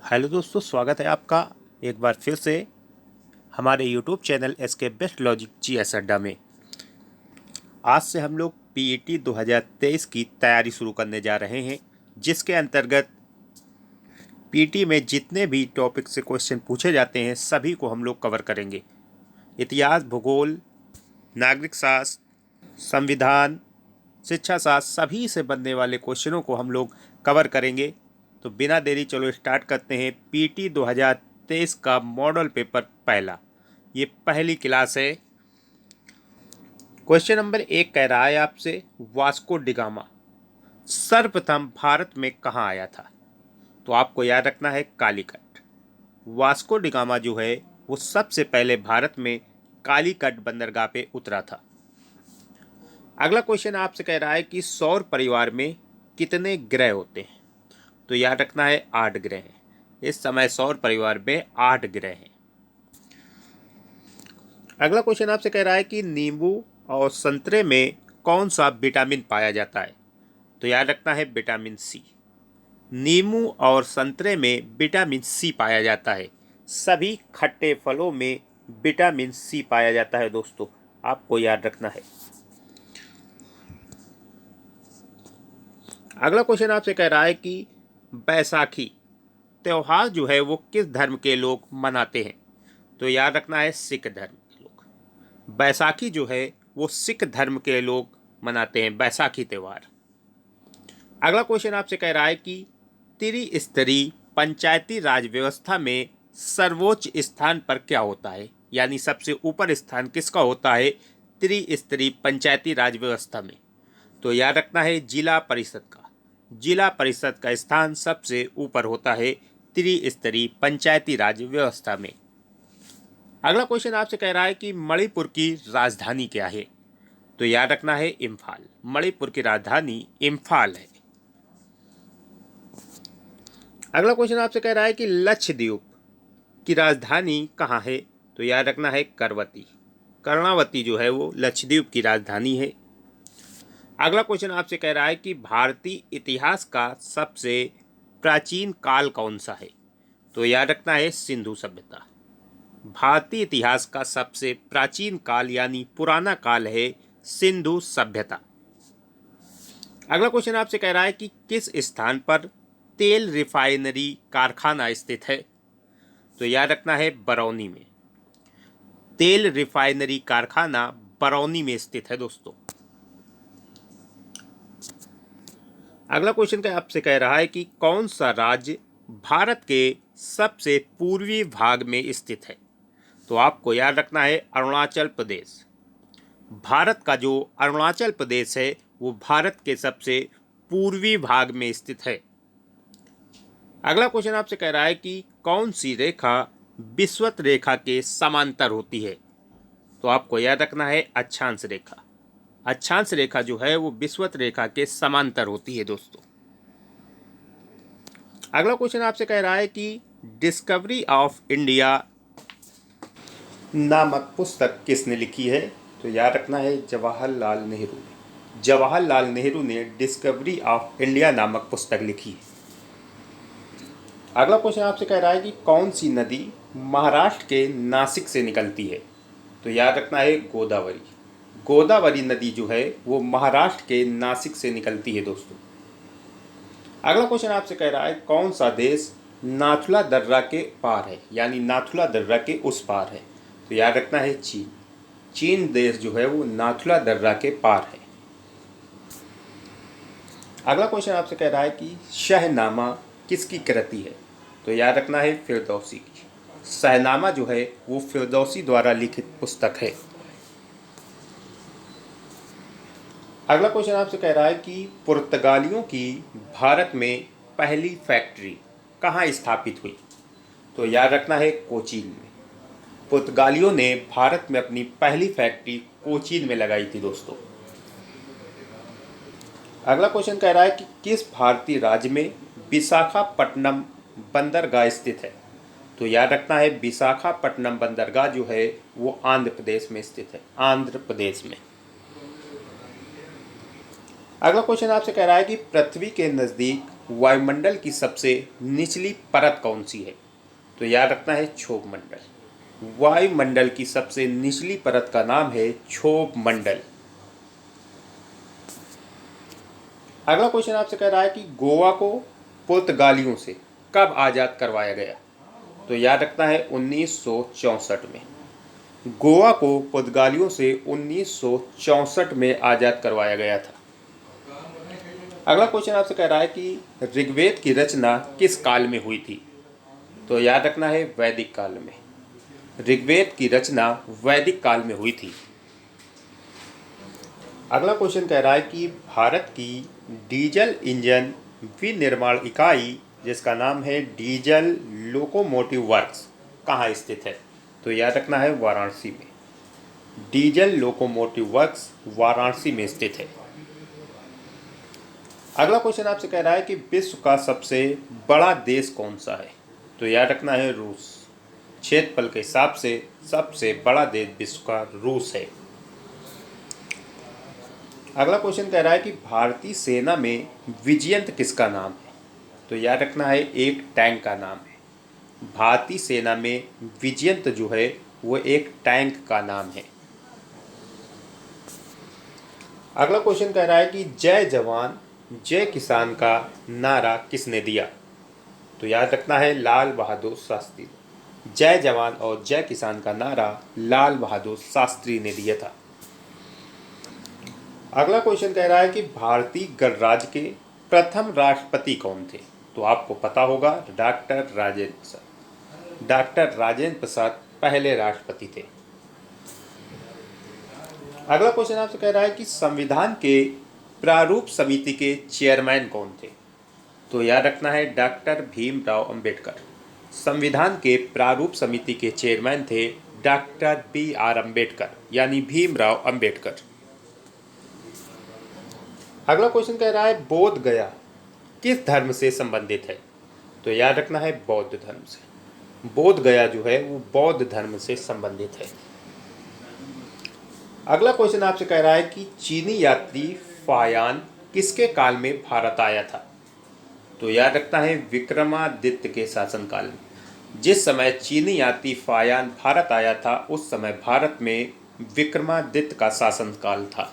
Hello दोस्तों, स्वागत है आपका एक बार फिर से हमारे YouTube channel SK Best Logic GS Adda में। आज से हम लोग पीईटी 2023 की तैयारी शुरू करने जा रहे हैं, जिसके अंतर्गत पीईटी में जितने भी टॉपिक से क्वेश्चन पूछे जाते हैं सभी को हम लोग कवर करेंगे। इतिहास, भूगोल, नागरिक शास्त्र, संविधान, शिक्षा शास्त्र सभी से बनने वाले क्वेश्चनों को हम लोग कवर करेंगे। तो बिना देरी चलो स्टार्ट करते हैं। पीटी 2023 का मॉडल पेपर पहला, ये पहली क्लास है। क्वेश्चन नंबर 1 कह रहा है आपसे, वास्को डिगामा सर्वप्रथम भारत में कहाँ आया था? तो आपको याद रखना है कालीकट। वास्को डिगामा जो है वो सबसे पहले भारत में कालीकट बंदरगाह पे उतरा था। अगला क्वेश्चन आपसे कह रहा है कि सौर परिवार में कितने ग्रह होते हैं? तो याद रखना है 8 ग्रह हैं। इस समय सौर परिवार में 8 ग्रह हैं। अगला क्वेश्चन आपसे कह रहा है कि नींबू और संतरे में कौन सा विटामिन पाया जाता है? तो याद रखना है विटामिन सी। नींबू और संतरे में विटामिन सी पाया जाता है। सभी खट्टे फलों में विटामिन सी पाया जाता है दोस्तों, आपको याद रखना है। अगला क्वेश्चन आपसे कह रहा है कि बैसाखी त्योहार जो है वो किस धर्म के लोग मनाते हैं? तो याद रखना है सिख धर्म के लोग। बैसाखी जो है वो सिख धर्म के लोग मनाते हैं बैसाखी त्यौहार। अगला क्वेश्चन आपसे कह रहा है कि त्रिस्तरीय पंचायती राज व्यवस्था में सर्वोच्च स्थान पर क्या होता है, यानी सबसे ऊपर स्थान किसका होता है त्रिस्तरीय पंचायती राज व्यवस्था में? तो याद रखना है जिला परिषद का। जिला परिषद का स्थान सबसे ऊपर होता है त्रिस्तरीय पंचायती राज व्यवस्था में। अगला क्वेश्चन आपसे कह रहा है कि मणिपुर की राजधानी क्या है? तो याद रखना है इम्फाल। मणिपुर की राजधानी इम्फाल है। अगला क्वेश्चन आपसे कह रहा है कि लक्षद्वीप की राजधानी कहाँ है? तो याद रखना है कर्णावती। कर्णावती जो है वो लक्षद्वीप की राजधानी है। अगला क्वेश्चन आपसे कह रहा है कि भारतीय इतिहास का सबसे प्राचीन काल कौन सा है? तो याद रखना है सिंधु सभ्यता। भारतीय इतिहास का सबसे प्राचीन काल यानी पुराना काल है सिंधु सभ्यता। अगला क्वेश्चन आपसे कह रहा है कि किस स्थान पर तेल रिफाइनरी कारखाना स्थित है? तो याद रखना है बरौनी में। तेल रिफाइनरी कारखाना बरौनी में स्थित है दोस्तों। अगला क्वेश्चन का आपसे कह रहा है कि कौन सा राज्य भारत के सबसे पूर्वी भाग में स्थित है? तो आपको याद रखना है अरुणाचल प्रदेश। भारत का जो अरुणाचल प्रदेश है वो भारत के सबसे पूर्वी भाग में स्थित है। अगला क्वेश्चन आपसे कह रहा है कि कौन सी रेखा विषुवत रेखा के समांतर होती है? तो आपको याद रखना है अक्षांश रेखा। अक्षांश रेखा जो है वो विषुवत रेखा के समांतर होती है दोस्तों। अगला क्वेश्चन आपसे कह रहा है कि डिस्कवरी ऑफ इंडिया नामक पुस्तक किसने लिखी है? तो याद रखना है जवाहरलाल नेहरू। जवाहरलाल नेहरू ने डिस्कवरी ऑफ इंडिया नामक पुस्तक लिखी है। अगला क्वेश्चन आपसे कह रहा है कि कौन सी नदी महाराष्ट्र के नासिक से निकलती है? तो याद रखना है गोदावरी। गोदावरी नदी जो है वो महाराष्ट्र के नासिक से निकलती है दोस्तों। अगला क्वेश्चन आपसे कह रहा है कौन सा देश नाथुला दर्रा के पार है, यानी नाथुला दर्रा के उस पार है? तो याद रखना है चीन। चीन देश जो है वो नाथुला दर्रा के पार है। अगला क्वेश्चन आपसे कह रहा है कि शहनामा किसकी कृति है? तो याद रखना है फिरदौसी की। शहनामा जो है वो फिरदौसी द्वारा लिखित पुस्तक है। अगला क्वेश्चन आपसे कह रहा है कि पुर्तगालियों की भारत में पहली फैक्ट्री कहाँ स्थापित हुई? तो याद रखना है कोचीन में। पुर्तगालियों ने भारत में अपनी पहली फैक्ट्री कोचीन में लगाई थी दोस्तों। अगला क्वेश्चन कह रहा है कि किस भारतीय राज्य में विशाखापट्टनम बंदरगाह स्थित है? तो याद रखना है विशाखापट्टनम बंदरगाह जो है वो आंध्र प्रदेश में स्थित है, आंध्र प्रदेश में। अगला क्वेश्चन आपसे कह रहा है कि पृथ्वी के नज़दीक वायुमंडल की सबसे निचली परत कौन सी है? तो याद रखना है क्षोभ मंडल। वायुमंडल की सबसे निचली परत का नाम है क्षोभ मंडल। अगला क्वेश्चन आपसे कह रहा है कि गोवा को पुर्तगालियों से कब आज़ाद करवाया गया? तो याद रखना है 1964 में। गोवा को पुर्तगालियों से 1964 में आज़ाद करवाया गया था। अगला क्वेश्चन आपसे कह रहा है कि ऋग्वेद की रचना किस काल में हुई थी? तो याद रखना है वैदिक काल में। ऋग्वेद की रचना वैदिक काल में हुई थी। अगला क्वेश्चन कह रहा है कि भारत की डीजल इंजन विनिर्माण इकाई जिसका नाम है डीजल लोकोमोटिव वर्क्स कहाँ स्थित है? तो याद रखना है वाराणसी में। डीजल लोकोमोटिव वर्क्स वाराणसी में स्थित है। अगला क्वेश्चन आपसे कह रहा है कि विश्व का सबसे बड़ा देश कौन सा है? तो याद रखना है रूस। क्षेत्रफल के हिसाब से सबसे बड़ा देश विश्व का रूस है। अगला क्वेश्चन कह रहा है कि भारतीय सेना में विजयंत किसका नाम है? तो याद रखना है एक टैंक का नाम है। भारतीय सेना में विजयंत जो है वो एक टैंक का नाम है। अगला क्वेश्चन कह रहा है कि जय जवान जय किसान का नारा किसने दिया? तो याद रखना है लाल बहादुर शास्त्री। जय जवान और जय किसान का नारा लाल बहादुर शास्त्री ने दिया था। अगला क्वेश्चन कह रहा है कि भारतीय गणराज्य के प्रथम राष्ट्रपति कौन थे? तो आपको पता होगा डॉक्टर राजेंद्र प्रसाद। डॉक्टर राजेंद्र प्रसाद पहले राष्ट्रपति थे। अगला क्वेश्चन आपसे कह रहा है कि संविधान के प्रारूप समिति के चेयरमैन कौन थे? तो याद रखना है डॉक्टर भीमराव अंबेडकर। संविधान के प्रारूप समिति के चेयरमैन थे डॉक्टर BR अंबेडकर यानी भीमराव अंबेडकर। अगला क्वेश्चन कह रहा है बोध गया किस धर्म से संबंधित है? तो याद रखना है बौद्ध धर्म से। बोध गया जो है वो बौद्ध धर्म से संबंधित है। अगला क्वेश्चन आपसे कह रहा है कि चीनी यात्री फायान किसके काल में भारत आया था? तो याद रखना है विक्रमादित्य के शासनकाल में। जिस समय चीनी यात्री फायान भारत आया था उस समय भारत में विक्रमादित्य का शासनकाल था।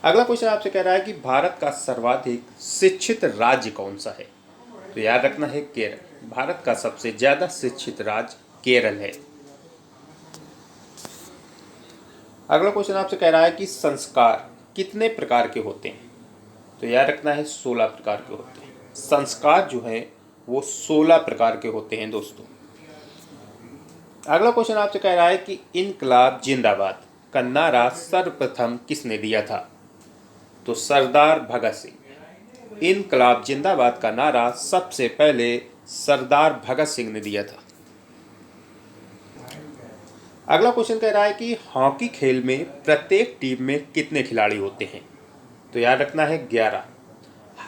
अगला क्वेश्चन आपसे कह रहा है कि भारत का सर्वाधिक शिक्षित राज्य कौन सा है? तो याद रखना है केरल। भारत का सबसे ज्यादा शिक्षित राज्य केरल है। अगला क्वेश्चन आपसे कह रहा है कि संस्कार कितने प्रकार के होते हैं? तो याद रखना है 16 प्रकार के होते हैं। संस्कार जो है वो 16 प्रकार के होते हैं दोस्तों। अगला क्वेश्चन आपसे कह रहा है कि इनकलाब जिंदाबाद का नारा सर्वप्रथम किसने दिया था? तो सरदार भगत सिंह। इनकलाब जिंदाबाद का नारा सबसे पहले सरदार भगत सिंह ने दिया था। अगला क्वेश्चन कह रहा है कि हॉकी खेल में प्रत्येक टीम में कितने खिलाड़ी होते हैं? तो याद रखना है 11।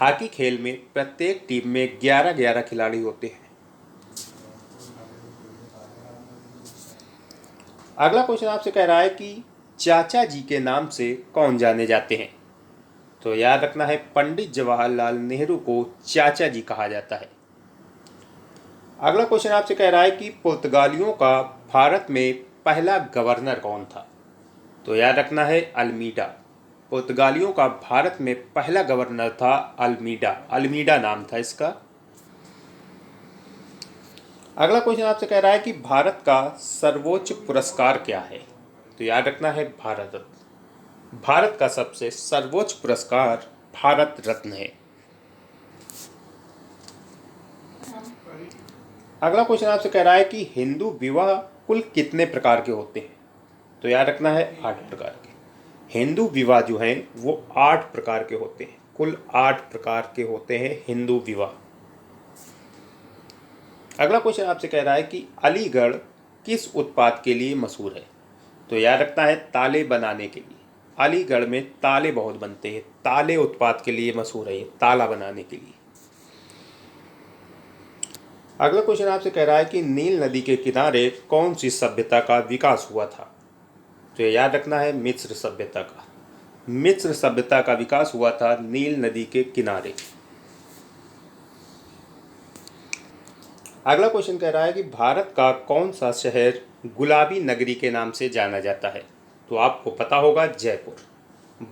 हॉकी खेल में प्रत्येक टीम में 11-11 खिलाड़ी होते हैं। अगला क्वेश्चन आपसे कह रहा है कि चाचा जी के नाम से कौन जाने जाते हैं? तो याद रखना है पंडित जवाहरलाल नेहरू को चाचा जी कहा जाता है। अगला क्वेश्चन आपसे कह रहा है कि पुर्तगालियों का भारत में पहला गवर्नर कौन था? तो याद रखना है अल्मीडा। पुर्तगालियों का भारत में पहला गवर्नर था अल्मीडा। अल्मीडा नाम था इसका। अगला क्वेश्चन आपसे कह रहा है कि भारत का सर्वोच्च पुरस्कार क्या है? तो याद रखना है भारत रत्न। भारत का सबसे सर्वोच्च पुरस्कार भारत रत्न है। अगला क्वेश्चन आपसे कह रहा है कि हिंदू विवाह कुल कितने प्रकार के होते हैं? तो याद रखना है 8 प्रकार के। हिंदू विवाह जो हैं वो 8 प्रकार के होते हैं। कुल 8 प्रकार के होते हैं हिंदू विवाह। अगला क्वेश्चन आपसे कह रहा है कि अलीगढ़ किस उत्पाद के लिए मशहूर है? तो याद रखना है ताले बनाने के लिए। अलीगढ़ में ताले बहुत बनते हैं। ताले उत्पाद के लिए मशहूर है, ताला बनाने के लिए। अगला क्वेश्चन आपसे कह रहा है कि नील नदी के किनारे कौन सी सभ्यता का विकास हुआ था? तो याद रखना है मिस्र सभ्यता का। मिस्र सभ्यता का विकास हुआ था नील नदी के किनारे। अगला क्वेश्चन कह रहा है कि भारत का कौन सा शहर गुलाबी नगरी के नाम से जाना जाता है? तो आपको पता होगा जयपुर।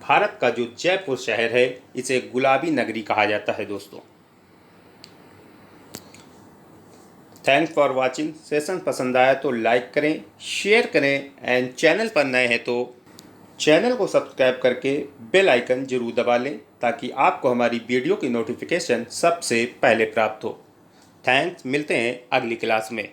भारत का जो जयपुर शहर है इसे गुलाबी नगरी कहा जाता है दोस्तों। Thanks for watching. सेशन पसंद आया तो लाइक करें, शेयर करें एंड चैनल पर नए हैं तो चैनल को सब्सक्राइब करके बेल आइकन जरूर दबा लें ताकि आपको हमारी वीडियो की नोटिफिकेशन सबसे पहले प्राप्त हो। थैंक्स, मिलते हैं अगली क्लास में।